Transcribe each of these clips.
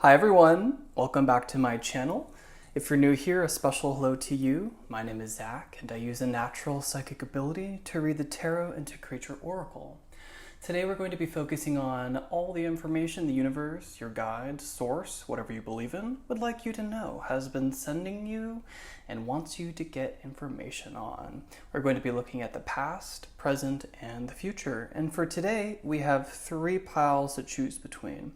Hi everyone, welcome back to my channel. If you're new here, a special hello to you. My name is Zach and I use a natural psychic ability to read the tarot and to create your oracle. Today we're going to be focusing on all the information the universe, your guide, source, whatever you believe in, would like you to know, has been sending you and wants you to get information on. We're going to be looking at the past, present, and the future. And for today, we have 3 piles to choose between.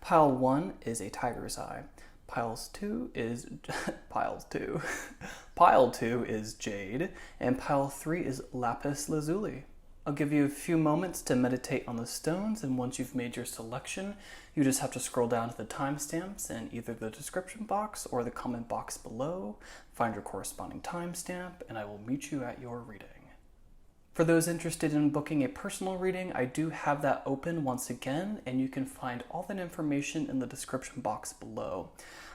Pile 1 is a tiger's eye. Pile 2 is jade, and pile 3 is lapis lazuli. I'll give you a few moments to meditate on the stones, and once you've made your selection, you just have to scroll down to the timestamps in either the description box or the comment box below, find your corresponding timestamp, and I will meet you at your reading. For those interested in booking a personal reading, I do have that open once again, and you can find all that information in the description box below.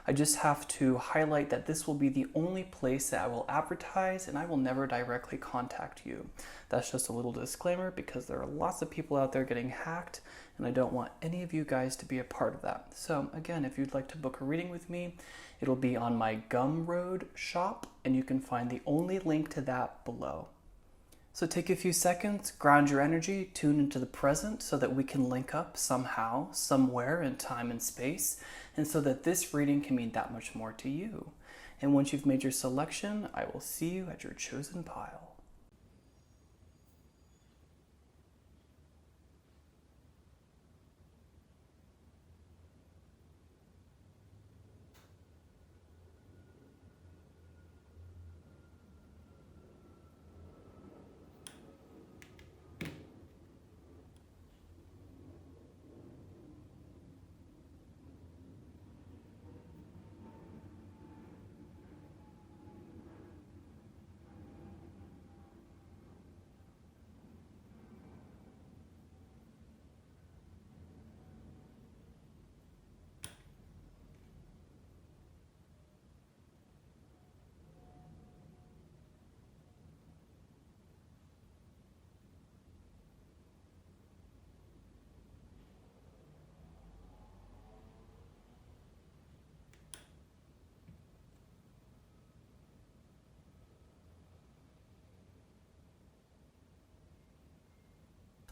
I just have to highlight that this will be the only place that I will advertise, and I will never directly contact you. That's just a little disclaimer because there are lots of people out there getting hacked, and I don't want any of you guys to be a part of that. So again, if you'd like to book a reading with me, it'll be on my Gumroad shop, and you can find the only link to that below. So take a few seconds, ground your energy, tune into the present so that we can link up somehow, somewhere in time and space, and so that this reading can mean that much more to you. And once you've made your selection, I will see you at your chosen pile.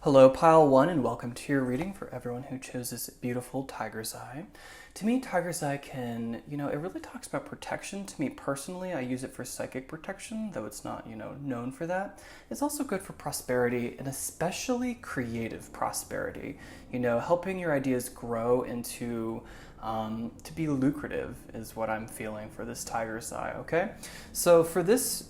Hello, Pile 1, and welcome to your reading for everyone who chose this beautiful tiger's eye. To me, tiger's eye can, it really talks about protection. To me personally, I use it for psychic protection, though it's not, known for that. It's also good for prosperity, and especially creative prosperity. Helping your ideas grow into, to be lucrative is what I'm feeling for this tiger's eye, okay? So for this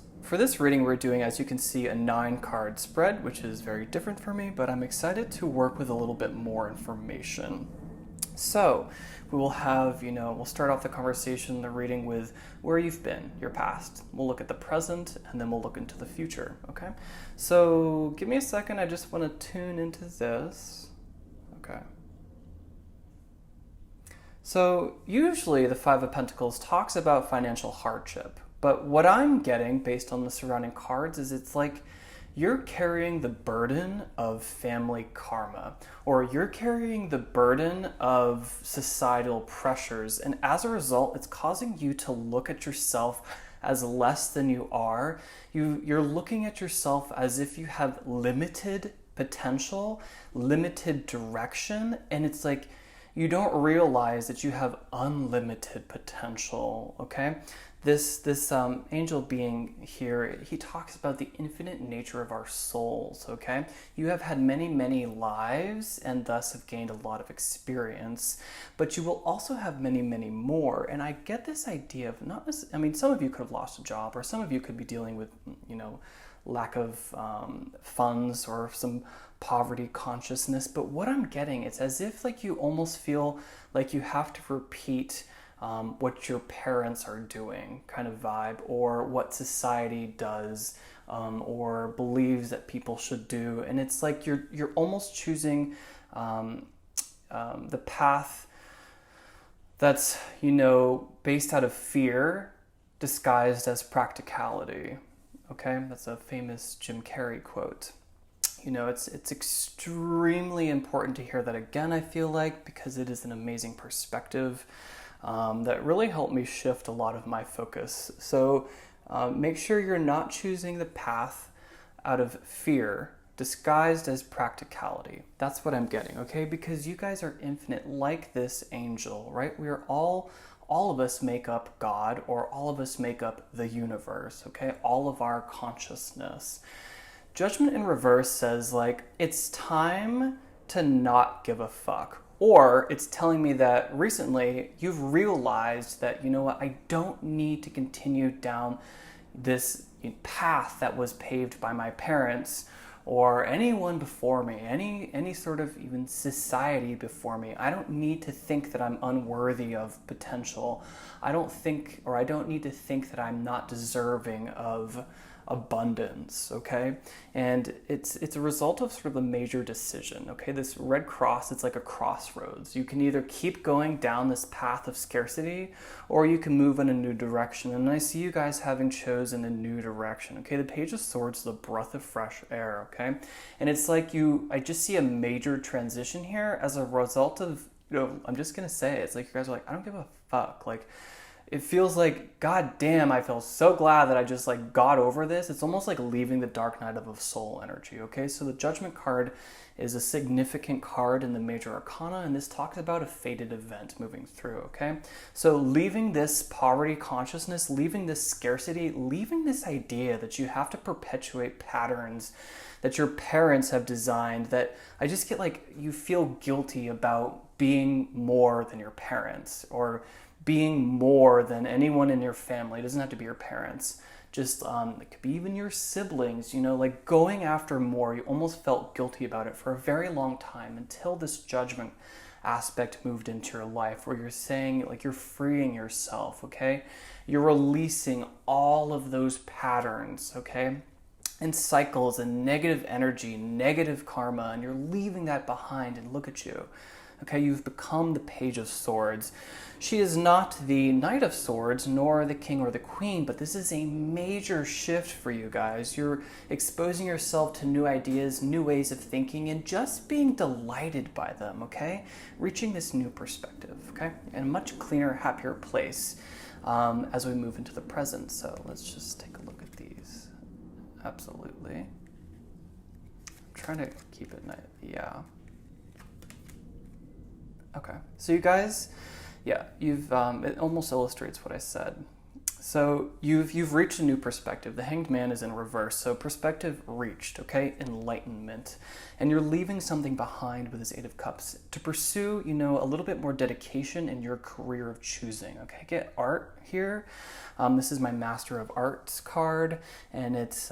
reading, we're doing, as you can see, a 9-card spread, which is very different for me, but I'm excited to work with a little bit more information. So we will have, we'll start off the conversation, the reading with where you've been, your past. We'll look at the present, and then we'll look into the future, okay? So give me a second. I just want to tune into this. Okay. So usually the 5 of Pentacles talks about financial hardship. But what I'm getting based on the surrounding cards is it's like you're carrying the burden of family karma, or you're carrying the burden of societal pressures. And as a result, it's causing you to look at yourself as less than you are. You're looking at yourself as if you have limited potential, limited direction, and it's like you don't realize that you have unlimited potential, okay? This angel being here, he talks about the infinite nature of our souls, okay? You have had many, many lives and thus have gained a lot of experience, but you will also have many, many more. And I get this idea of some of you could have lost a job, or some of you could be dealing with, lack of funds or some poverty consciousness. But what I'm getting, it's as if like you almost feel like you have to repeat what your parents are doing kind of vibe, or what society does or believes that people should do. And it's like you're almost choosing the path that's, based out of fear disguised as practicality. Okay, that's a famous Jim Carrey quote. It's extremely important to hear that again, I feel like, because it is an amazing perspective that really helped me shift a lot of my focus. So make sure you're not choosing the path out of fear disguised as practicality. That's what I'm getting, okay? Because you guys are infinite like this angel, right? We are all of us make up God, or all of us make up the universe, okay? All of our consciousness. Judgment in reverse says, like, it's time to not give a fuck. Or it's telling me that recently you've realized that, you know what, I don't need to continue down this path that was paved by my parents or anyone before me, any sort of even society before me. I don't need to think that I'm unworthy of potential. I don't need to think that I'm not deserving of abundance, okay? And it's a result of sort of a major decision, okay? This red cross, it's like a crossroads. You can either keep going down this path of scarcity, or you can move in a new direction. And I see you guys having chosen a new direction, okay? The Page of Swords is a breath of fresh air, okay? And it's like I just see a major transition here as a result of, I'm just gonna say it. It's like you guys are like, I don't give a fuck. Like, it feels like, God damn, I feel so glad that I just like got over this. It's almost like leaving the dark night of a soul energy, okay? So the Judgment card is a significant card in the major arcana, and this talks about a fated event moving through, okay? So leaving this poverty consciousness, leaving this scarcity, leaving this idea that you have to perpetuate patterns that your parents have designed, that I just get like, you feel guilty about being more than your parents, or being more than anyone in your family. It doesn't have to be your parents. Just it could be even your siblings, like going after more. You almost felt guilty about it for a very long time until this judgment aspect moved into your life, where you're saying, like, you're freeing yourself, okay? You're releasing all of those patterns, okay? And cycles and negative energy, negative karma, and you're leaving that behind, and look at you. Okay, you've become the Page of Swords. She is not the Knight of Swords, nor the King or the Queen, but this is a major shift for you guys. You're exposing yourself to new ideas, new ways of thinking, and just being delighted by them, okay? Reaching this new perspective, okay? And a much cleaner, happier place as we move into the present. So let's just take a look at these. Absolutely. I'm trying to keep it nice. Yeah. Okay, so you guys, you've it almost illustrates what I said. So you've reached a new perspective. The Hanged Man is in reverse, so perspective reached, okay? Enlightenment. And you're leaving something behind with this Eight of Cups to pursue, a little bit more dedication in your career of choosing, okay? Get art here. This is my Master of Arts card, and it's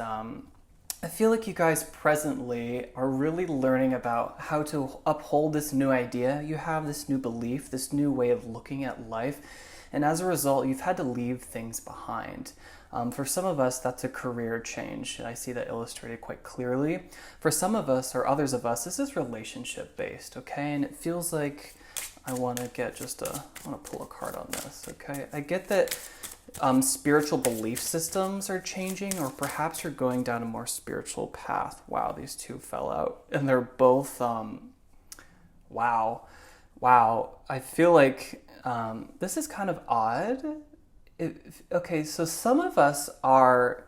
I feel like you guys presently are really learning about how to uphold this new idea. You have this new belief, this new way of looking at life. And as a result, you've had to leave things behind. For some of us, that's a career change. I see that illustrated quite clearly. For some of us, or others of us, this is relationship based, okay? And it feels like I want to pull a card on this, okay? I get that spiritual belief systems are changing, or perhaps you're going down a more spiritual path. Wow, these two fell out. And they're both, wow. I feel like this is kind of odd. Okay, so some of us are,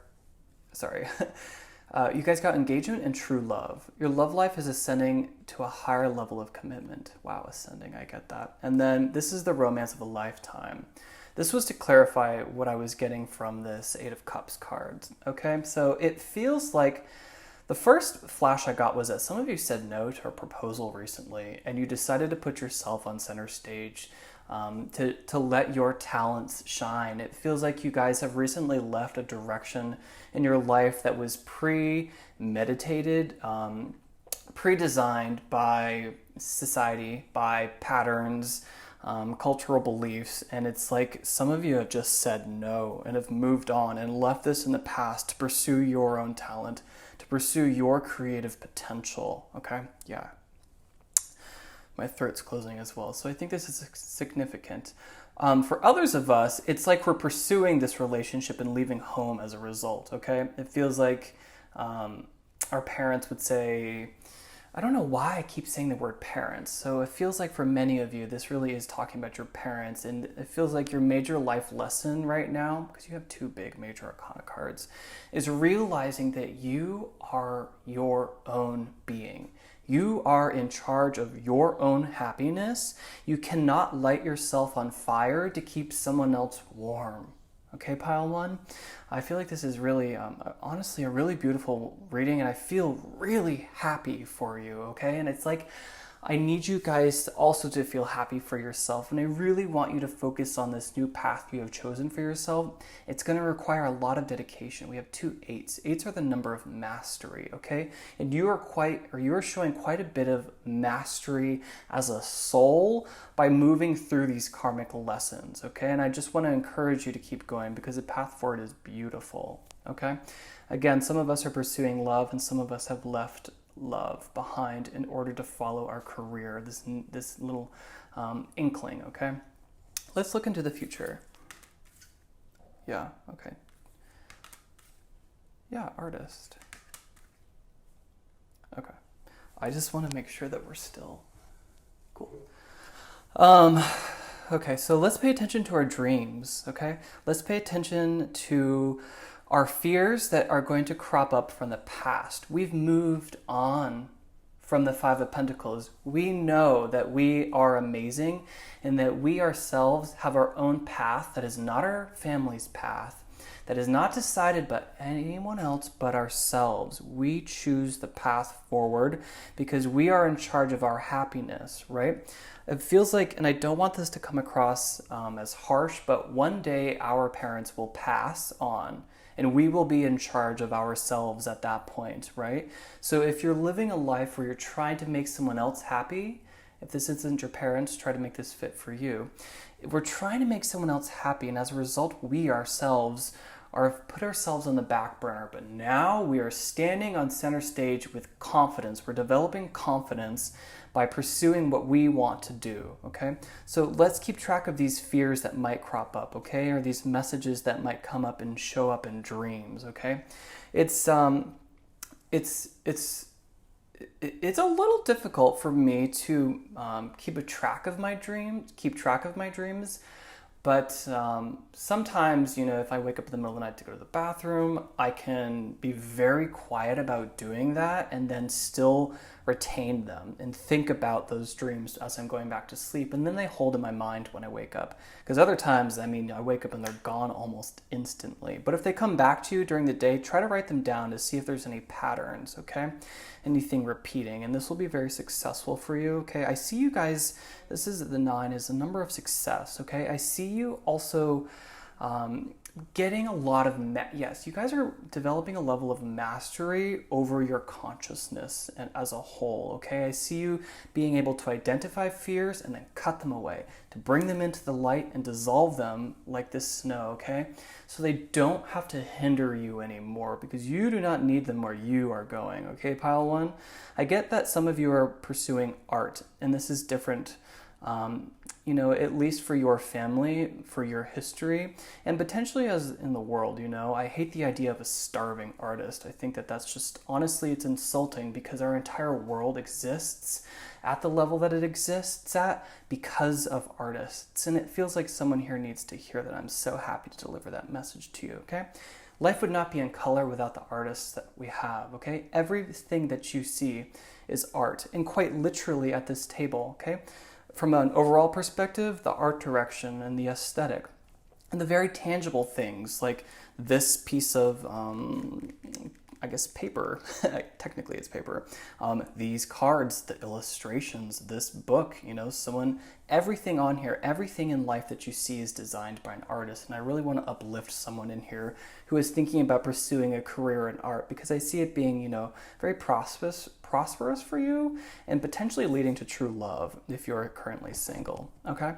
you guys got engagement and true love. Your love life is ascending to a higher level of commitment. Wow, ascending, I get that. And then this is the romance of a lifetime. This was to clarify what I was getting from this Eight of Cups card, okay? So it feels like the first flash I got was that some of you said no to a proposal recently, and you decided to put yourself on center stage to let your talents shine. It feels like you guys have recently left a direction in your life that was premeditated, pre-designed by society, by patterns, cultural beliefs, and it's like some of you have just said no and have moved on and left this in the past to pursue your own talent, to pursue your creative potential, okay? Yeah. My throat's closing as well, so I think this is significant. For others of us, it's like we're pursuing this relationship and leaving home as a result, okay? It feels like our parents would say, I don't know why I keep saying the word parents. So it feels like for many of you, this really is talking about your parents. And it feels like your major life lesson right now, because you have two big major arcana cards, is realizing that you are your own being. You are in charge of your own happiness. You cannot light yourself on fire to keep someone else warm. Okay, pile one? I feel like this is really, honestly, a really beautiful reading, and I feel really happy for you, okay? And it's like, I need you guys also to feel happy for yourself, and I really want you to focus on this new path you have chosen for yourself. It's going to require a lot of dedication. We have two eights. Eights are the number of mastery, okay? And you are showing quite a bit of mastery as a soul by moving through these karmic lessons, okay? And I just want to encourage you to keep going because the path forward is beautiful, okay? Again, some of us are pursuing love and some of us have left love behind in order to follow our career, this little inkling, okay? Let's look into the future. Yeah, okay. Yeah, artist. Okay. I just want to make sure that we're still cool. Okay, so let's pay attention to our dreams, okay? Let's pay attention to our fears that are going to crop up from the past. We've moved on from the Five of Pentacles. We know that we are amazing and that we ourselves have our own path that is not our family's path, that is not decided by anyone else but ourselves. We choose the path forward because we are in charge of our happiness, right? It feels like, and I don't want this to come across as harsh, but one day our parents will pass on and we will be in charge of ourselves at that point, right? So if you're living a life where you're trying to make someone else happy, if this isn't your parents, try to make this fit for you. If we're trying to make someone else happy, and as a result, we ourselves are put ourselves on the back burner. But now we are standing on center stage with confidence. We're developing confidence by pursuing what we want to do, okay? So let's keep track of these fears that might crop up, okay? Or these messages that might come up and show up in dreams, okay? It's a little difficult for me to keep track of my dreams. But sometimes, if I wake up in the middle of the night to go to the bathroom, I can be very quiet about doing that and then still retain them and think about those dreams as I'm going back to sleep. And then they hold in my mind when I wake up. Because other times, I wake up and they're gone almost instantly. But if they come back to you during the day, try to write them down to see if there's any patterns, okay? Anything repeating. And this will be very successful for you, okay? I see you guys, this is the 9, is a number of success, okay? I see you also getting a lot of, yes, you guys are developing a level of mastery over your consciousness and as a whole, okay? I see you being able to identify fears and then cut them away, to bring them into the light and dissolve them like this snow, okay? So they don't have to hinder you anymore because you do not need them where you are going, okay, pile 1? I get that some of you are pursuing art, and this is different, at least for your family, for your history, and potentially as in the world, I hate the idea of a starving artist. I think that that's just, honestly, it's insulting because our entire world exists at the level that it exists at because of artists. And it feels like someone here needs to hear that. I'm so happy to deliver that message to you, okay? Life would not be in color without the artists that we have, okay? Everything that you see is art, and quite literally at this table, okay? From an overall perspective, the art direction and the aesthetic, and the very tangible things like this piece of, paper, technically it's paper, these cards, the illustrations, this book, everything on here, everything in life that you see is designed by an artist. And I really want to uplift someone in here who is thinking about pursuing a career in art because I see it being, very prosperous for you and potentially leading to true love if you're currently single, okay?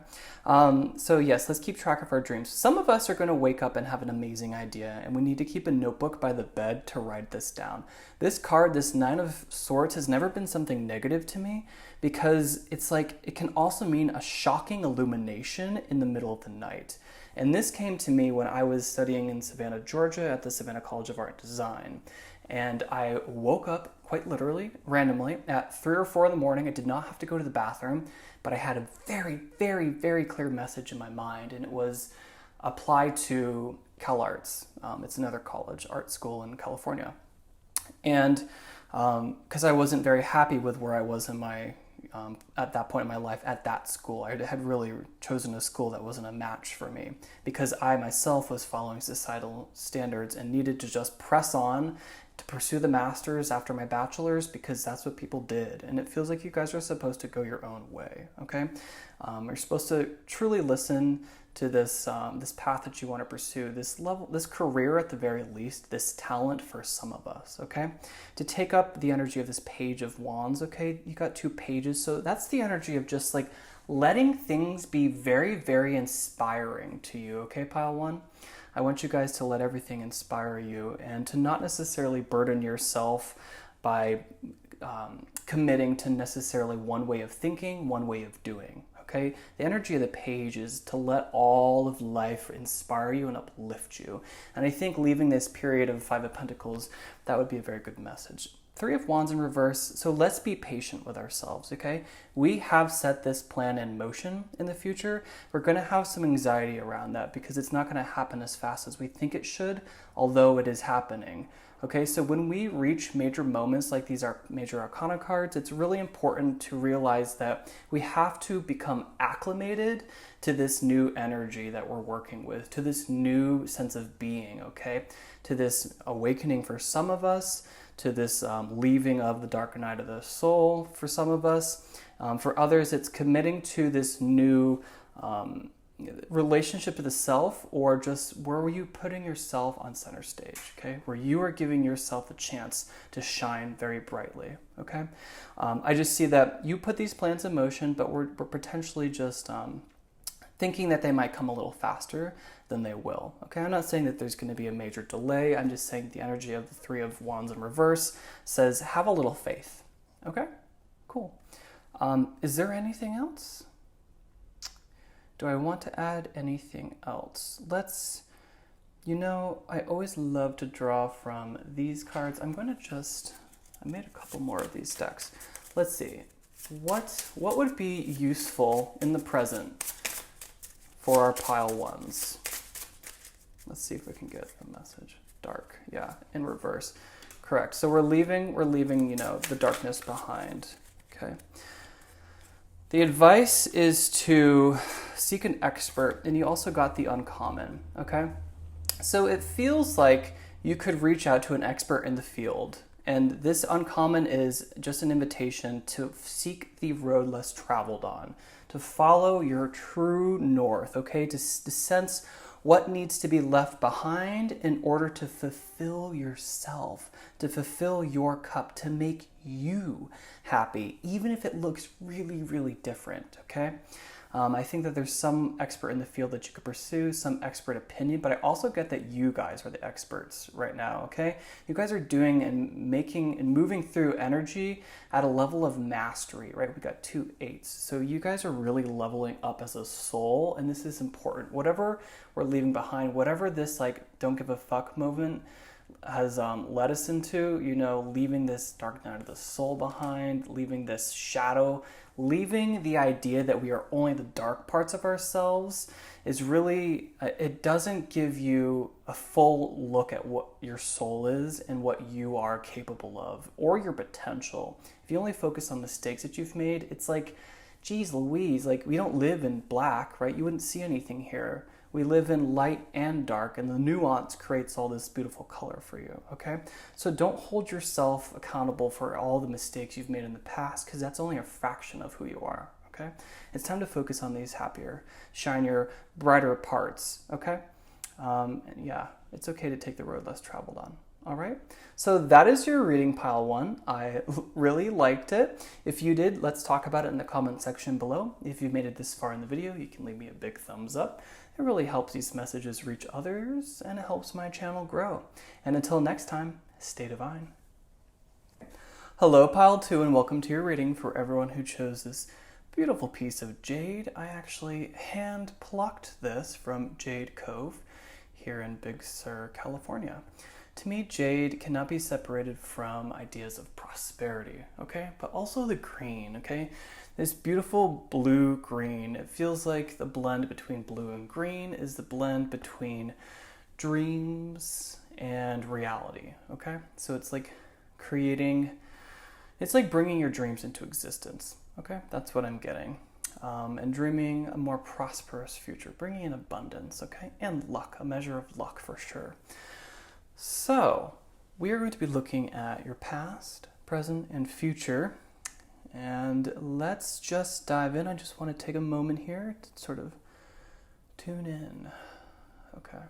So yes, let's keep track of our dreams. Some of us are going to wake up and have an amazing idea, and we need to keep a notebook by the bed to write this down. This card, this 9 of Swords, has never been something negative to me because it's like it can also mean a shocking illumination in the middle of the night. And this came to me when I was studying in Savannah, Georgia at the Savannah College of Art and Design. And I woke up quite literally, randomly, at 3 or 4 in the morning. I did not have to go to the bathroom, but I had a very, very, very clear message in my mind, and it was apply to CalArts. It's another college, art school in California. And because I wasn't very happy with where I was in my at that point in my life at that school. I had really chosen a school that wasn't a match for me because I myself was following societal standards and needed to just press on to pursue the master's after my bachelor's because that's what people did. And it feels like you guys are supposed to go your own way, okay? You're supposed to truly listen to this this path that you want to pursue, this level, this career at the very least, this talent for some of us, okay? To take up the energy of this Page of Wands, okay? You got 2 pages, so that's the energy of just like letting things be very, very inspiring to you, okay, Pile 1? I want you guys to let everything inspire you and to not necessarily burden yourself by committing to necessarily one way of thinking, one way of doing. Okay, the energy of the page is to let all of life inspire you and uplift you. And I think leaving this period of 5 of Pentacles, that would be a very good message. 3 of Wands in reverse, so let's be patient with ourselves, okay? We have set this plan in motion in the future. We're going to have some anxiety around that because it's not going to happen as fast as we think it should, although it is happening. Okay, so when we reach major moments like these are major arcana cards, it's really important to realize that we have to become acclimated to this new energy that we're working with, to this new sense of being, okay? To this awakening for some of us, to this leaving of the dark night of the soul for some of us. For others, it's committing to this new relationship to the self, or just where were you putting yourself on center stage, okay? Where you are giving yourself a chance to shine very brightly, okay? I just see that you put these plans in motion, but we're potentially just thinking that they might come a little faster than they will, okay? I'm not saying that there's going to be a major delay. I'm just saying the energy of the 3 of Wands in reverse says have a little faith, okay? Cool. Is there anything else? Do I want to add anything else? I always love to draw from these cards. I made a couple more of these decks. Let's see. What would be useful in the present for our Pile 1s? Let's see if we can get a message. Dark, yeah, in reverse. Correct. So we're leaving, the darkness behind, okay? The advice is to seek an expert, and you also got the uncommon, okay? So it feels like you could reach out to an expert in the field, and this uncommon is just an invitation to seek the road less traveled on, to follow your true north, okay? To sense what needs to be left behind in order to fulfill yourself, to fulfill your cup, to make you happy, even if it looks really, really different, okay? I think that there's some expert in the field that you could pursue, some expert opinion, but I also get that you guys are the experts right now, okay? You guys are doing and making and moving through energy at a level of mastery, right? We got 2 8s. So you guys are really leveling up as a soul, and this is important. Whatever we're leaving behind, whatever this don't give a fuck movement has led us into, leaving this dark night of the soul behind, leaving this shadow, leaving the idea that we are only the dark parts of ourselves is really, it doesn't give you a full look at what your soul is and what you are capable of or your potential. If you only focus on mistakes that you've made, it's like, geez Louise, we don't live in black, right? You wouldn't see anything here. We live in light and dark, and the nuance creates all this beautiful color for you, okay? So don't hold yourself accountable for all the mistakes you've made in the past, because that's only a fraction of who you are, okay? It's time to focus on these happier, shinier, brighter parts, okay? And yeah, it's okay to take the road less traveled on. All right, so that is your reading, Pile 1. I really liked it. If you did, let's talk about it in the comment section below. If you've made it this far in the video, you can leave me a big thumbs up. It really helps these messages reach others, and it helps my channel grow. And until next time, stay divine. Hello, Pile 2, and welcome to your reading for everyone who chose this beautiful piece of jade. I actually hand-plucked this from Jade Cove here in Big Sur, California. To me, jade cannot be separated from ideas of prosperity, okay? But also the green, okay? This beautiful blue-green. It feels like the blend between blue and green is the blend between dreams and reality, okay? So it's like it's like bringing your dreams into existence, okay? That's what I'm getting. And dreaming a more prosperous future, bringing in abundance, okay? And luck, a measure of luck for sure. So, we are going to be looking at your past, present, and future. And let's just dive in. I just want to take a moment here to sort of tune in. Okay.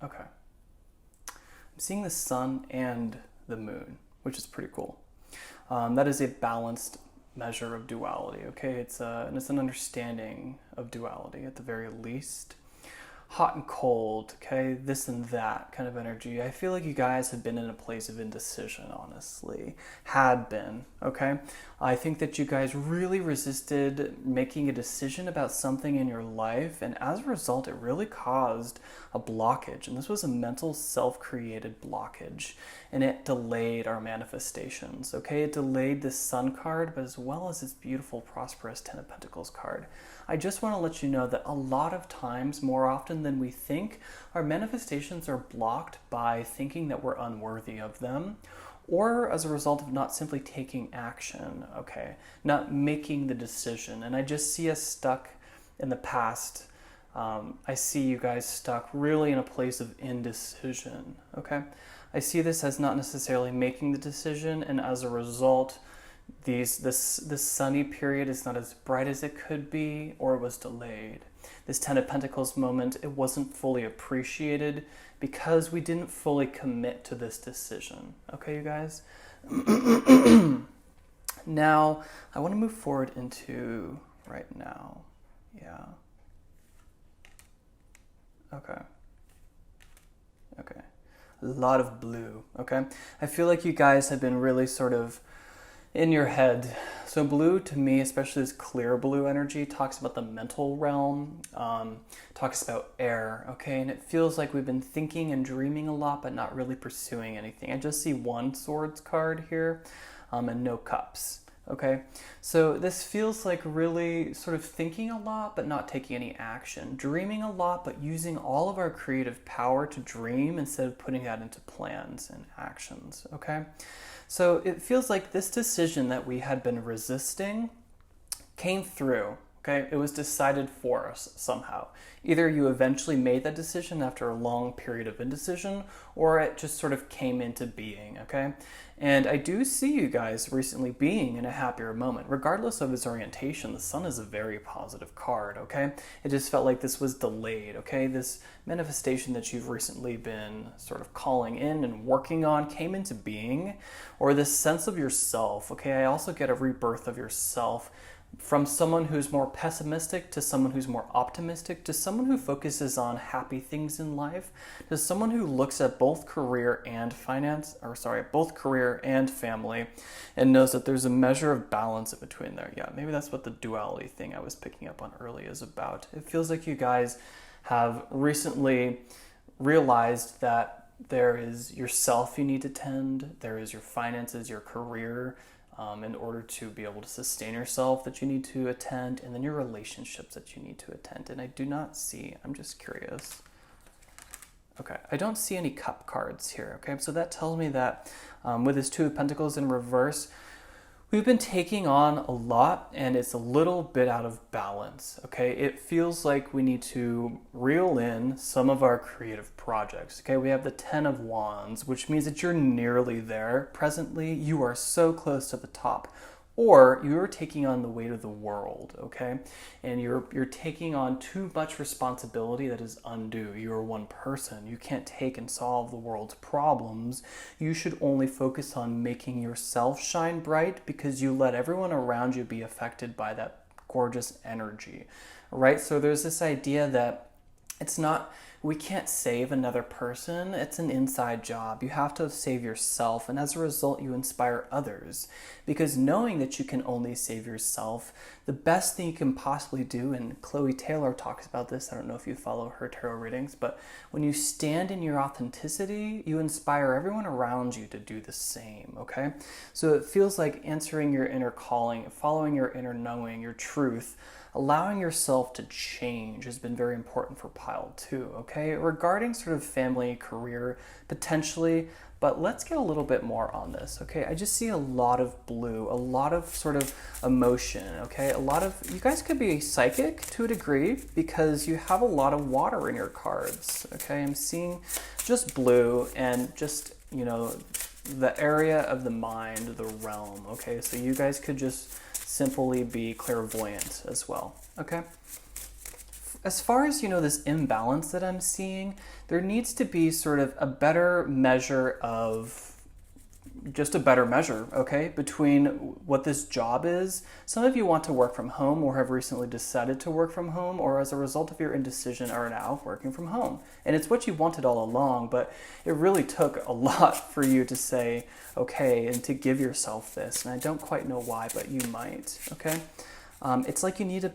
Okay. I'm seeing the sun and the moon, which is pretty cool. That is a balanced measure of duality, okay? It's an understanding of duality at the very least. Hot and cold, okay? This and that kind of energy. I feel like you guys have been in a place of indecision, honestly. Had been, okay? I think that you guys really resisted making a decision about something in your life, and as a result, it really caused a blockage. And this was a mental, self-created blockage, and it delayed our manifestations, okay? It delayed this Sun card, but as well as this beautiful, prosperous Ten of Pentacles card. I just want to let you know that a lot of times, more often than we think, our manifestations are blocked by thinking that we're unworthy of them, or as a result of not simply taking action, okay? Not making the decision. And I just see us stuck in the past. I see you guys stuck really in a place of indecision, okay? I see this as not necessarily making the decision, and as a result, this sunny period is not as bright as it could be, or it was delayed. This Ten of Pentacles moment, it wasn't fully appreciated because we didn't fully commit to this decision. Okay, you guys? Now, I want to move forward into right now. Yeah. Okay. Okay. A lot of blue, okay? I feel like you guys have been really sort of in your head. So blue to me, especially this clear blue energy, talks about the mental realm, talks about air, okay? And it feels like we've been thinking and dreaming a lot, but not really pursuing anything. I just see one swords card here, and no cups, okay? So this feels like really sort of thinking a lot, but not taking any action. Dreaming a lot, but using all of our creative power to dream instead of putting that into plans and actions, okay? So it feels like this decision that we had been resisting came through, okay? It was decided for us somehow. Either you eventually made that decision after a long period of indecision, or it just sort of came into being, okay? And I do see you guys recently being in a happier moment. Regardless of its orientation, the sun is a very positive card, okay? It just felt like this was delayed, okay? This manifestation that you've recently been sort of calling in and working on came into being, or this sense of yourself, okay? I also get a rebirth of yourself from someone who's more pessimistic to someone who's more optimistic to someone who focuses on happy things in life to someone who looks at both career and both career and family and knows that there's a measure of balance in between there. Yeah, maybe that's what the duality thing I was picking up on early is about. It feels like you guys have recently realized that there is yourself you need to tend, there is your finances, your career, in order to be able to sustain yourself that you need to attend, and then your relationships that you need to attend. And I do not see, I'm just curious. Okay, I don't see any cup cards here, okay? So that tells me that with this Two of Pentacles in reverse, we've been taking on a lot and it's a little bit out of balance, okay? It feels like we need to reel in some of our creative projects, okay? We have the Ten of Wands, which means that you're nearly there. Presently, you are so close to the top. Or you're taking on the weight of the world, okay? And you're taking on too much responsibility that is undue. You're one person. You can't take and solve the world's problems. You should only focus on making yourself shine bright because you let everyone around you be affected by that gorgeous energy, right? So there's this idea that it's not we can't save another person. It's an inside job. You have to save yourself, and as a result, you inspire others. Because knowing that you can only save yourself, the best thing you can possibly do, and Chloe Taylor talks about this, I don't know if you follow her tarot readings, but when you stand in your authenticity, you inspire everyone around you to do the same, okay? So it feels like answering your inner calling, following your inner knowing, your truth, allowing yourself to change has been very important for pile 2, okay? Regarding sort of family, career, potentially, but let's get a little bit more on this, okay? I just see a lot of blue, a lot of sort of emotion, okay? A lot of, you guys could be psychic to a degree because you have a lot of water in your cards, okay? I'm seeing just blue and just, you know, the area of the mind, the realm, okay? So you guys could just simply be clairvoyant as well, okay? As far as, you know, this imbalance that I'm seeing, there needs to be sort of a better measure of, just a better measure, okay, between what this job is. Some of you want to work from home or have recently decided to work from home, or as a result of your indecision are now working from home. And it's what you wanted all along, but it really took a lot for you to say, okay, and to give yourself this. And I don't quite know why, but you might, okay? It's like you need to,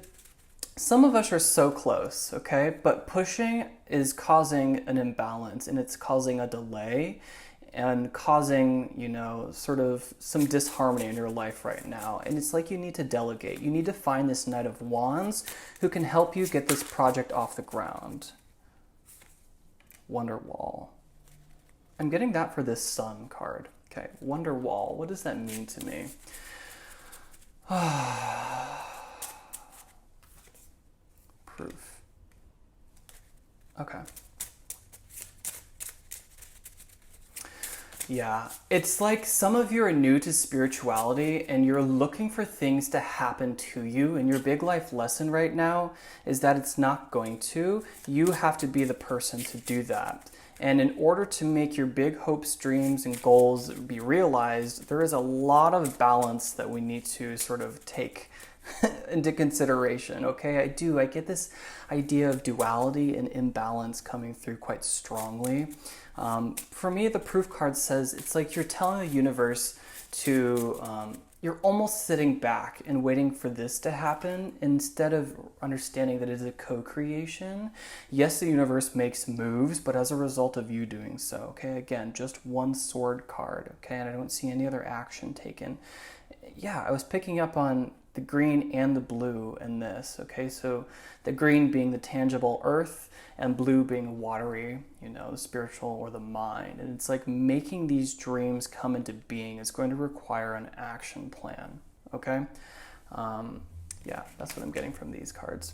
some of us are so close, okay? But pushing is causing an imbalance and it's causing a delay and causing, you know, sort of some disharmony in your life right now. And it's like you need to delegate. You need to find this Knight of Wands who can help you get this project off the ground. Wonderwall. I'm getting that for this Sun card. Okay, Wonderwall. What does that mean to me? Proof. Okay. Yeah, it's like some of you are new to spirituality and you're looking for things to happen to you, and your big life lesson right now is that it's not going to. You have to be the person to do that. And in order to make your big hopes, dreams, and goals be realized, there is a lot of balance that we need to sort of take into consideration, okay? I get this idea of duality and imbalance coming through quite strongly. For me, the proof card says it's like you're telling the universe to, you're almost sitting back and waiting for this to happen instead of understanding that it is a co-creation. Yes, the universe makes moves, but as a result of you doing so, okay? Again, just one sword card, okay? And I don't see any other action taken. Yeah, I was picking up on the green and the blue in this, okay? So the green being the tangible earth and blue being watery, you know, the spiritual or the mind. And it's like making these dreams come into being is going to require an action plan, okay? Yeah, that's what I'm getting from these cards.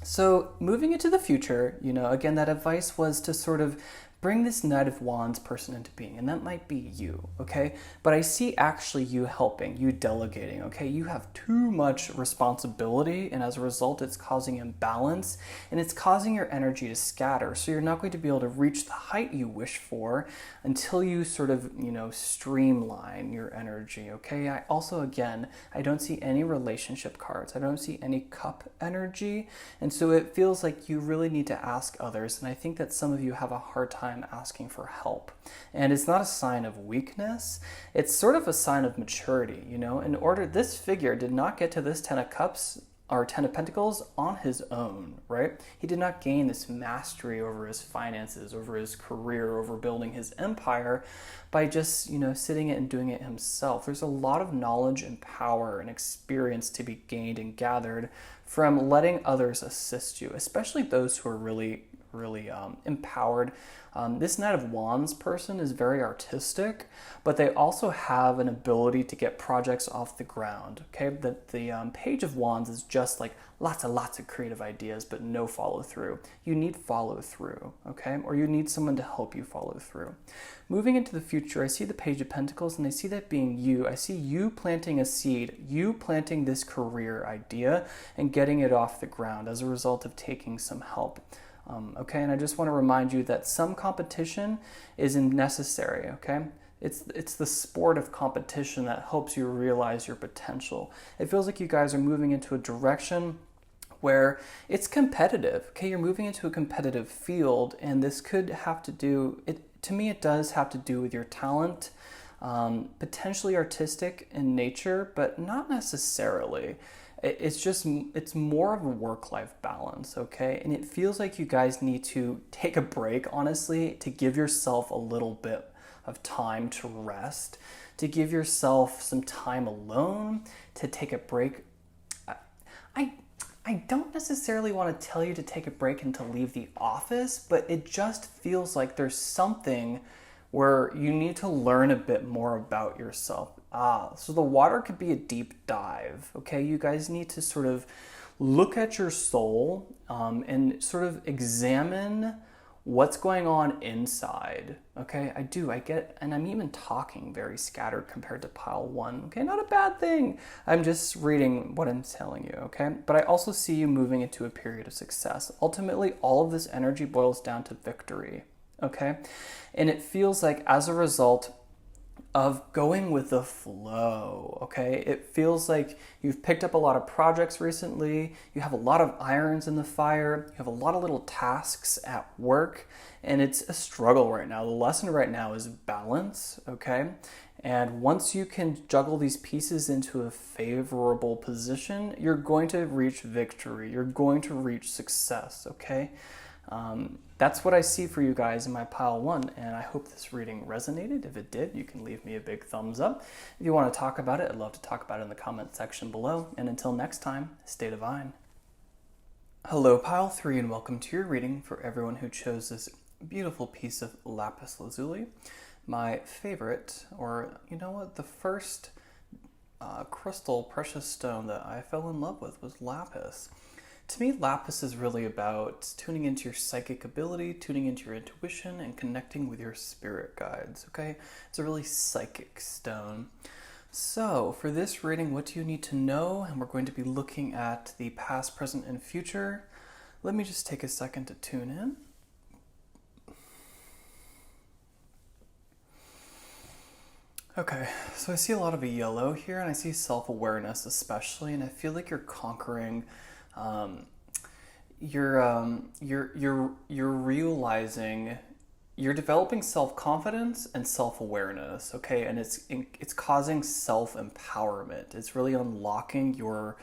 So moving into the future, you know, again, that advice was to sort of bring this Knight of Wands person into being, and that might be you, okay? But I see actually you helping, you delegating, okay? You have too much responsibility, and as a result, it's causing imbalance, and it's causing your energy to scatter, so you're not going to be able to reach the height you wish for until you sort of, you know, streamline your energy, okay? I also, again, I don't see any relationship cards. I don't see any cup energy, and so it feels like you really need to ask others, and I think that some of you have a hard time asking for help. And it's not a sign of weakness, it's sort of a sign of maturity, you know? In order, this figure did not get to this 10 of Cups or 10 of Pentacles on his own, right? He did not gain this mastery over his finances, over his career, over building his empire by just, you know, sitting it and doing it himself. There's a lot of knowledge and power and experience to be gained and gathered from letting others assist you, especially those who are really empowered. This Knight of Wands person is very artistic, but they also have an ability to get projects off the ground, okay? The Page of Wands is just like lots of creative ideas, but no follow through. You need follow through, okay? Or you need someone to help you follow through. Moving into the future, I see the Page of Pentacles, and I see that being you. I see you planting a seed, you planting this career idea and getting it off the ground as a result of taking some help. Okay, and I just want to remind you that some competition is necessary, okay? It's the sport of competition that helps you realize your potential. It feels like you guys are moving into a direction where it's competitive. Okay, you're moving into a competitive field, and this could have to do it. To me, it does have to do with your talent, potentially artistic in nature, but not necessarily. It's more of a work-life balance, okay? And it feels like you guys need to take a break, honestly, to give yourself a little bit of time to rest, to give yourself some time alone, to take a break. I don't necessarily want to tell you to take a break and to leave the office, but it just feels like there's something where you need to learn a bit more about yourself. So the water could be a deep dive, okay? You guys need to sort of look at your soul and sort of examine what's going on inside, okay? I get, and I'm even talking very scattered compared to pile one, okay? Not a bad thing. I'm just reading what I'm telling you, okay? But I also see you moving into a period of success. Ultimately, all of this energy boils down to victory, okay? And it feels like as a result of going with the flow, okay? It feels like you've picked up a lot of projects recently, you have a lot of irons in the fire, you have a lot of little tasks at work, and it's a struggle right now. The lesson right now is balance, okay? And once you can juggle these pieces into a favorable position, you're going to reach victory, you're going to reach success, okay? That's what I see for you guys in my pile one, and I hope this reading resonated. If it did, you can leave me a big thumbs up. If you want to talk about it, I'd love to talk about it in the comment section below. And until next time, stay divine. Hello, pile three, and welcome to your reading for everyone who chose this beautiful piece of lapis lazuli. My favorite, or you know what, the first crystal precious stone that I fell in love with was lapis. To me, lapis is really about tuning into your psychic ability, tuning into your intuition, and connecting with your spirit guides, okay? It's a really psychic stone. So, for this reading, what do you need to know? And we're going to be looking at the past, present, and future. Let me just take a second to tune in. Okay, so I see a lot of a yellow here, and I see self-awareness especially, and I feel like you're conquering you're realizing, you're developing self-confidence and self-awareness, okay? And it's causing self-empowerment. It's really unlocking your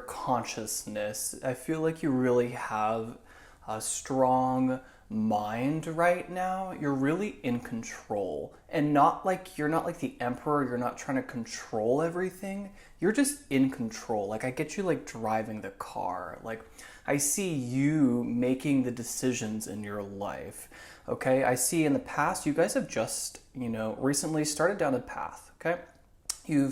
consciousness. I feel like you really have a strong mind right now. You're really in control, and you're not like the emperor. You're not trying to control everything. You're just in control. Like, I get you like driving the car. Like, I see you making the decisions in your life, okay? I see in the past you guys have just, recently started down a path, okay? You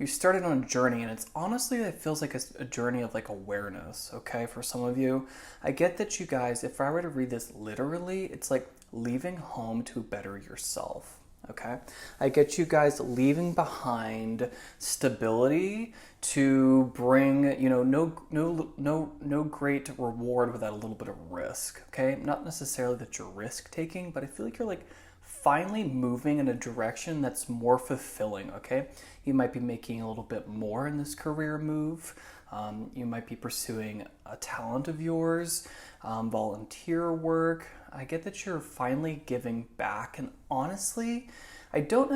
started on a journey, and it's honestly, it feels like a journey of like awareness, okay? For some of you, I get that you guys, if I were to read this literally, it's like leaving home to better yourself, okay? I get you guys leaving behind stability to bring, no great reward without a little bit of risk, okay? Not necessarily that you're risk taking, but I feel like you're like finally moving in a direction that's more fulfilling, okay? You might be making a little bit more in this career move. You might be pursuing a talent of yours, volunteer work. I get that you're finally giving back, and honestly, I don't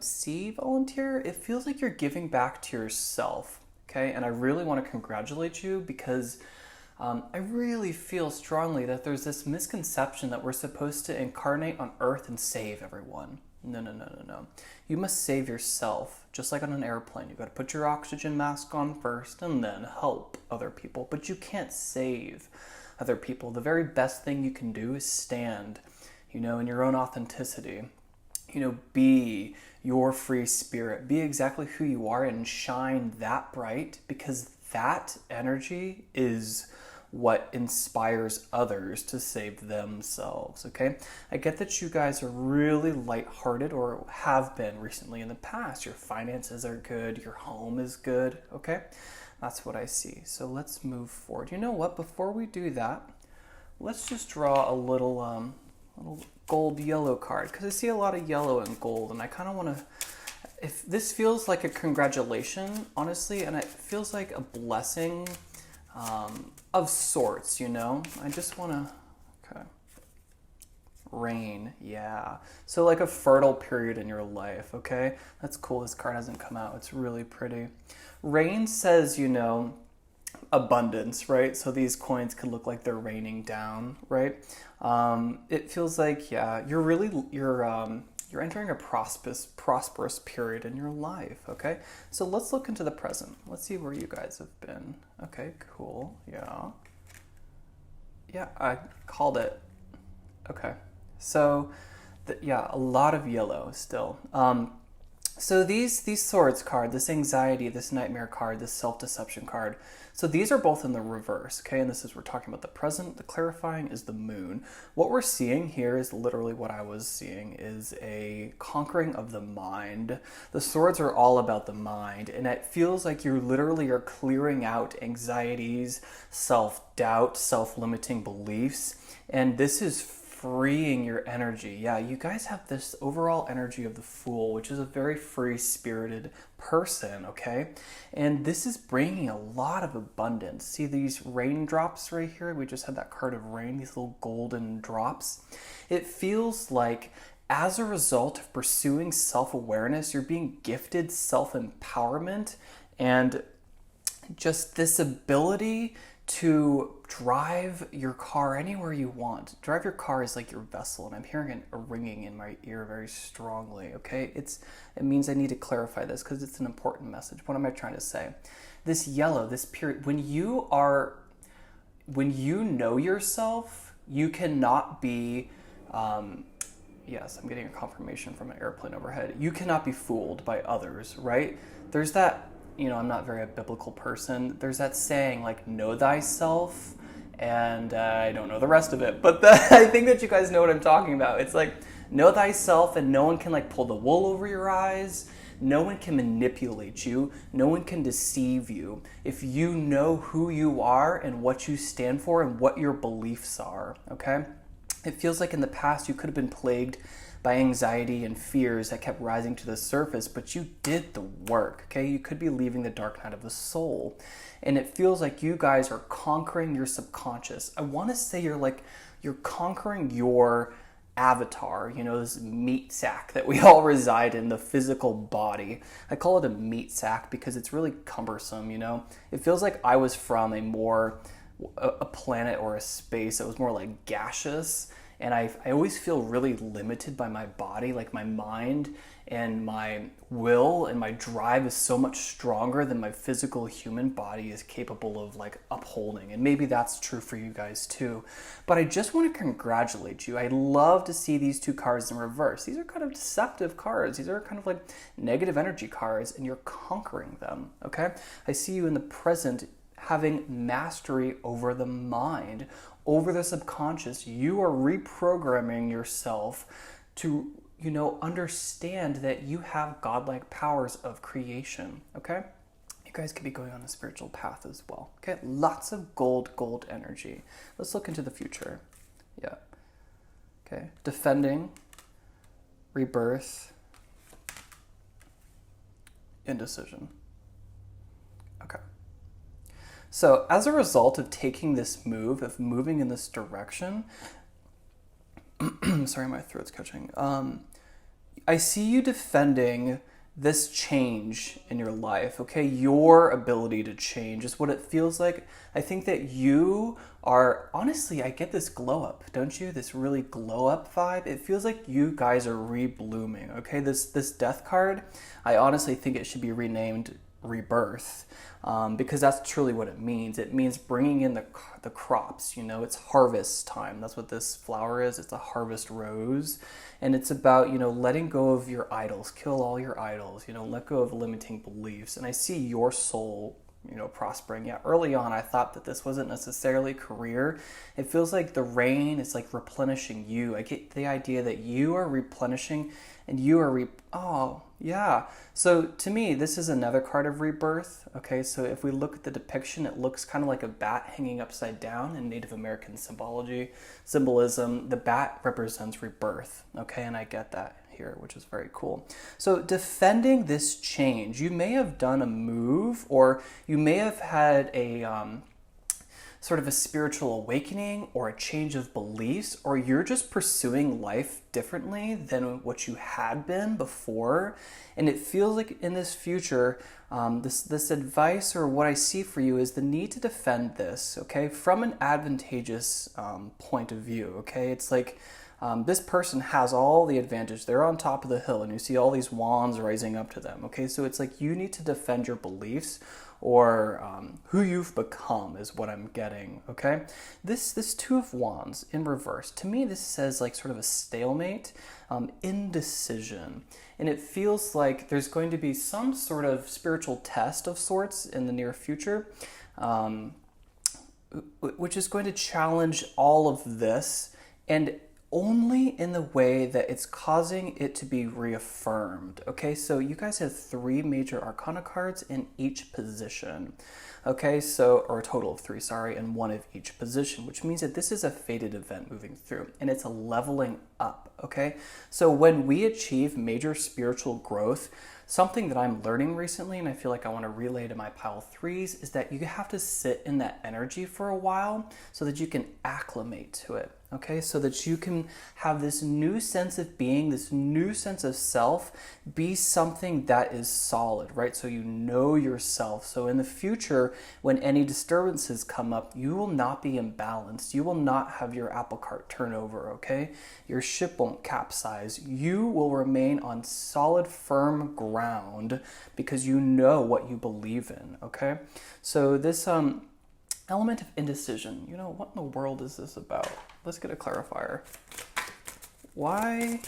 see volunteer. It feels like you're giving back to yourself, okay? And I really want to congratulate you because I really feel strongly that there's this misconception that we're supposed to incarnate on Earth and save everyone. No. You must save yourself, just like on an airplane. You've got to put your oxygen mask on first and then help other people. But you can't save other people. The very best thing you can do is stand, in your own authenticity. Be your free spirit. Be exactly who you are and shine that bright, because that energy is what inspires others to save themselves, okay? I get that you guys are really lighthearted, or have been recently in the past. Your finances are good, your home is good, okay? That's what I see. So let's move forward. You know what? Before we do that, let's just draw a little gold yellow card, because I see a lot of yellow and gold, and I kind of want to, if this feels like a congratulation, honestly, and it feels like a blessing of sorts, you know? I just want to, okay. Rain, yeah. So like a fertile period in your life, okay? That's cool. This card hasn't come out. It's really pretty. Rain says, you know, abundance, right? So these coins could look like they're raining down, right? It feels like, yeah, you're entering a prosperous period in your life, okay? So let's look into the present. Let's see where you guys have been. Okay, cool. Yeah. Yeah, I called it. Okay. So, yeah, a lot of yellow still. So these swords card, this anxiety, this nightmare card, this self-deception card, so these are both in the reverse, okay? And this is, we're talking about the present. The clarifying is the moon. What we're seeing here is literally what I was seeing, is a conquering of the mind. The swords are all about the mind, and it feels like you literally are clearing out anxieties, self-doubt, self-limiting beliefs, and this is freeing your energy. Yeah, you guys have this overall energy of the Fool, which is a very free-spirited person, okay? And this is bringing a lot of abundance. See these raindrops right here? We just had that card of rain, these little golden drops. It feels like as a result of pursuing self-awareness, you're being gifted self-empowerment and just this ability to drive your car anywhere you want. Drive your car is like your vessel, and I'm hearing a ringing in my ear very strongly, okay? It means I need to clarify this because it's an important message. What am I trying to say? This yellow, this period, when you know yourself, you cannot be, yes, I'm getting a confirmation from an airplane overhead. You cannot be fooled by others, right? There's that, you know, I'm not very a biblical person. There's that saying, like, know thyself, and I don't know the rest of it, but I think that you guys know what I'm talking about. It's like, know thyself, and no one can, like, pull the wool over your eyes. No one can manipulate you. No one can deceive you. If you know who you are and what you stand for and what your beliefs are, okay? It feels like in the past you could have been plagued by anxiety and fears that kept rising to the surface, but you did the work, okay? You could be leaving the dark night of the soul. And it feels like you guys are conquering your subconscious. I want to say you're conquering your avatar, you know, this meat sack that we all reside in, the physical body. I call it a meat sack because it's really cumbersome, you know? It feels like I was from a planet or a space that was more like gaseous, and I always feel really limited by my body, like my mind and my will and my drive is so much stronger than my physical human body is capable of like upholding. And maybe that's true for you guys too. But I just want to congratulate you. I love to see these two cards in reverse. These are kind of deceptive cards. These are kind of like negative energy cards, and you're conquering them, okay? I see you in the present having mastery over the mind, over the subconscious. You are reprogramming yourself to, you know, understand that you have godlike powers of creation, okay? You guys could be going on a spiritual path as well, okay? Lots of gold energy. Let's look into the future. Yeah. Okay. Defending, rebirth, indecision. Okay. So as a result of taking this move, of moving in this direction, sorry, my throat's catching. I see you defending this change in your life, okay? Your ability to change is what it feels like. I think that you are, honestly, I get this glow up, don't you? This really glow up vibe. It feels like you guys are re-blooming, okay? This death card, I honestly think it should be renamed Rebirth, because that's truly what it means. It means bringing in the crops, you know, it's harvest time. That's what this flower is. It's a harvest rose, and it's about, you know, letting go of your idols, kill all your idols, you know, let go of limiting beliefs. And I see your soul, you know, prospering. Yeah, early on I thought that this wasn't necessarily career. It feels like the rain is like replenishing you. I get the idea that you are replenishing and you are oh yeah. So to me, this is another card of rebirth. Okay, so if we look at the depiction, it looks kind of like a bat hanging upside down in Native American symbolism. The bat represents rebirth. Okay, and I get that. here, which is very cool. So defending this change, you may have done a move, or you may have had a sort of a spiritual awakening or a change of beliefs, or you're just pursuing life differently than what you had been before. And it feels like in this future, this advice, or what I see for you, is the need to defend this, okay, from an advantageous point of view, okay? It's like this person has all the advantage. They're on top of the hill, and you see all these wands rising up to them, okay? So it's like you need to defend your beliefs, or who you've become is what I'm getting, okay? This Two of Wands in reverse, to me this says like sort of a stalemate, indecision. And it feels like there's going to be some sort of spiritual test of sorts in the near future, which is going to challenge all of this, and only in the way that it's causing it to be reaffirmed. Okay, so you guys have 3 major arcana cards in each position. Okay, so, or a total of 3, sorry, and 1 of each position, which means that this is a fated event moving through, and it's a leveling up. Okay, so when we achieve major spiritual growth, something that I'm learning recently, and I feel like I want to relay to my pile 3s, is that you have to sit in that energy for a while so that you can acclimate to it. Okay, so that you can have this new sense of being, this new sense of self, be something that is solid, right? So you know yourself. So in the future, when any disturbances come up, you will not be imbalanced. You will not have your apple cart turn over, okay? Your ship won't capsize. You will remain on solid, firm ground because you know what you believe in, okay? So this element of indecision, you know, what in the world is this about? Let's get a clarifier. Why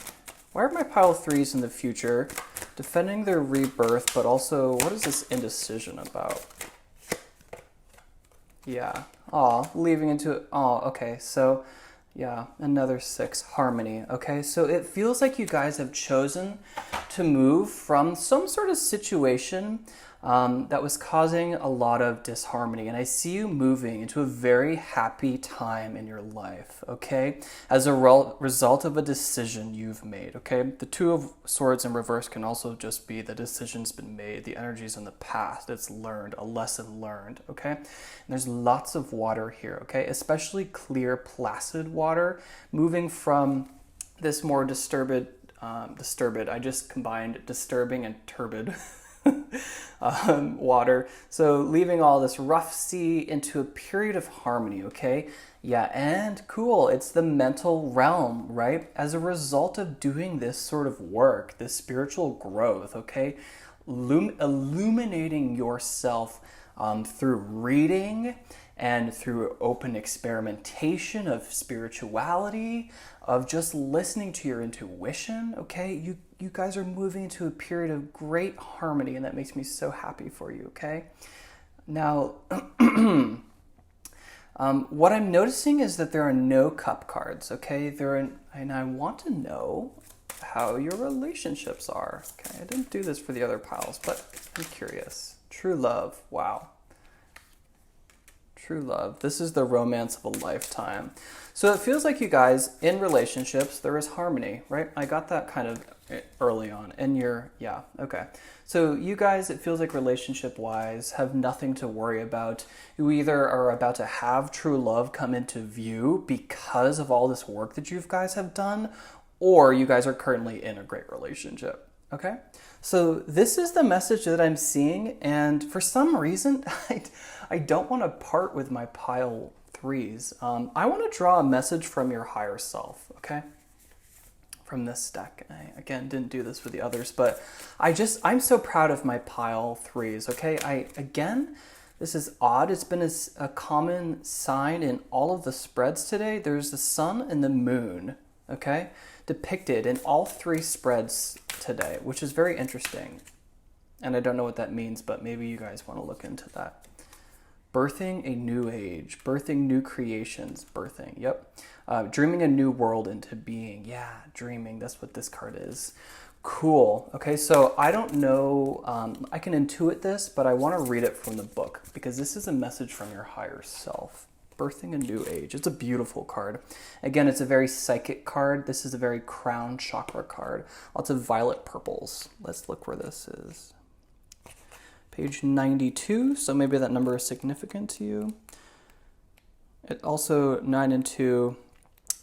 are my pile 3s in the future defending their rebirth, but also what is this indecision about? Yeah. Leaving into, okay. So yeah, another 6, harmony. Okay, so it feels like you guys have chosen to move from some sort of situation that was causing a lot of disharmony. And I see you moving into a very happy time in your life, okay? As a result of a decision you've made, okay? The 2 of Swords in reverse can also just be the decision's been made, the energy's in the past, it's learned, a lesson learned, okay? And there's lots of water here, okay? Especially clear, placid water, moving from this more disturbed, I just combined disturbing and turbid. Water. So leaving all this rough sea into a period of harmony, okay? Yeah, and cool, it's the mental realm, right? As a result of doing this sort of work, this spiritual growth, okay? Illuminating yourself through reading and through open experimentation of spirituality, of just listening to your intuition, okay? You guys are moving into a period of great harmony, and that makes me so happy for you, okay? Now, what I'm noticing is that there are no cup cards, okay? And I want to know how your relationships are, okay? I didn't do this for the other piles, but I'm curious. True love, wow. True love. This is the romance of a lifetime. So it feels like you guys, in relationships, there is harmony, right? I got that kind of early on. And yeah, okay. So you guys, it feels like relationship-wise, have nothing to worry about. You either are about to have true love come into view because of all this work that you guys have done, or you guys are currently in a great relationship, okay? So this is the message that I'm seeing, and for some reason, I don't want to part with my pile 3s. I want to draw a message from your higher self, okay? From this deck. I, again, didn't do this for the others, but I'm so proud of my pile 3s, okay? This is odd. It's been a common sign in all of the spreads today. There's the sun and the moon, okay? Depicted in all 3 spreads today, which is very interesting. And I don't know what that means, but maybe you guys want to look into that. Birthing a new age, birthing new creations, dreaming a new world into being. Yeah, dreaming, that's what this card is. Cool. Okay, so I don't know, I can intuit this, but I want to read it from the book because this is a message from your higher self. Birthing a New Age. It's a beautiful card. Again, it's a very psychic card. This is a very crown chakra card. Lots of violet purples. Let's look where this is. Page 92, so maybe that number is significant to you. It also, 9 and 2,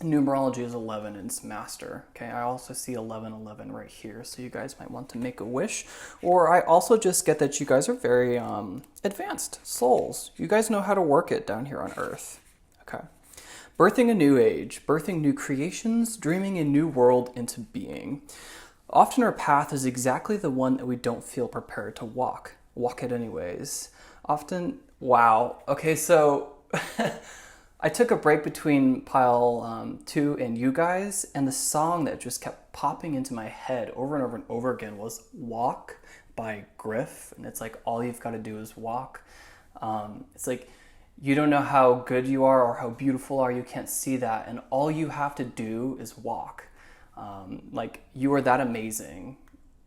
numerology is 11 in its master. Okay, I also see 1111 right here, so you guys might want to make a wish. Or I also just get that you guys are very advanced souls. You guys know how to work it down here on Earth. Okay. Birthing a new age, birthing new creations, dreaming a new world into being. Often our path is exactly the one that we don't feel prepared to walk. Walk it anyways. Often, wow. Okay, so I took a break between pile 2 and you guys, and the song that just kept popping into my head over and over and over again was Walk by Griff. And it's like, all you've got to do is walk. It's like, you don't know how good you are or how beautiful you are. You can't see that. And all you have to do is walk. Like, you are that amazing.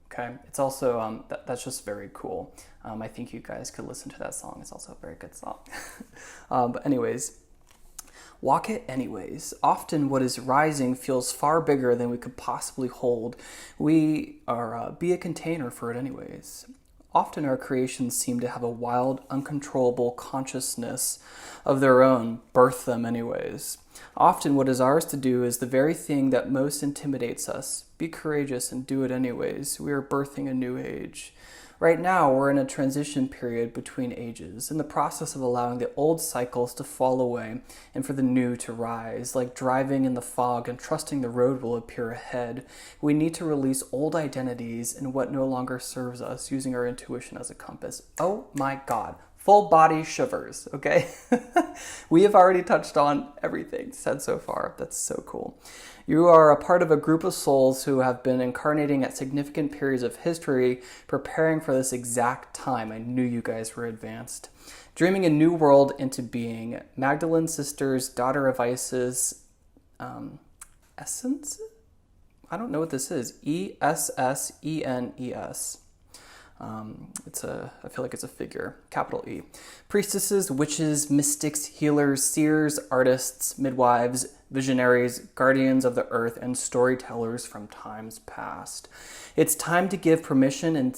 Okay, it's also, that's just very cool. I think you guys could listen to that song. It's also a very good song. But anyways, walk it anyways. Often what is rising feels far bigger than we could possibly hold. We are, be a container for it anyways. Often our creations seem to have a wild, uncontrollable consciousness of their own, birth them anyways. Often what is ours to do is the very thing that most intimidates us. Be courageous and do it anyways. We are birthing a new age. Right now, we're in a transition period between ages, in the process of allowing the old cycles to fall away and for the new to rise. Like driving in the fog and trusting the road will appear ahead, we need to release old identities and what no longer serves us, using our intuition as a compass. Oh my God. Full body shivers, okay? We have already touched on everything said so far. That's so cool. You are a part of a group of souls who have been incarnating at significant periods of history, preparing for this exact time. I knew you guys were advanced. Dreaming a new world into being. Magdalene Sisters, daughter of Isis, Essence? I don't know what this is. Essenes. I feel like it's a figure, capital E. Priestesses, witches, mystics, healers, seers, artists, midwives, visionaries, guardians of the earth, and storytellers from times past. It's time to give permission and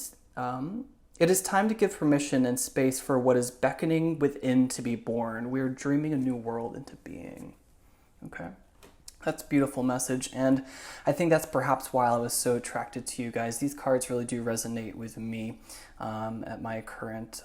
it is time to give permission and space for what is beckoning within to be born. We are dreaming a new world into being. Okay. That's a beautiful message, and I think that's perhaps why I was so attracted to you guys. These cards really do resonate with me at my current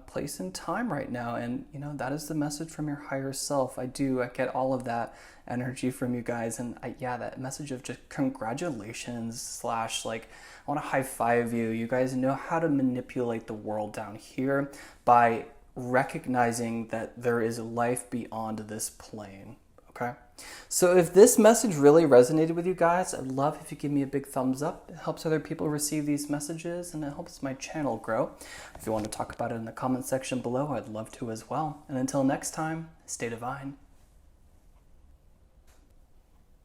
place in time right now, and you know, that is the message from your higher self. I get all of that energy from you guys, and that message of just congratulations / like, I want to high five you. You guys know how to manipulate the world down here by recognizing that there is life beyond this plane. Okay, so if this message really resonated with you guys, I'd love if you give me a big thumbs up. It helps other people receive these messages and it helps my channel grow. If you want to talk about it in the comment section below, I'd love to as well. And until next time, stay divine.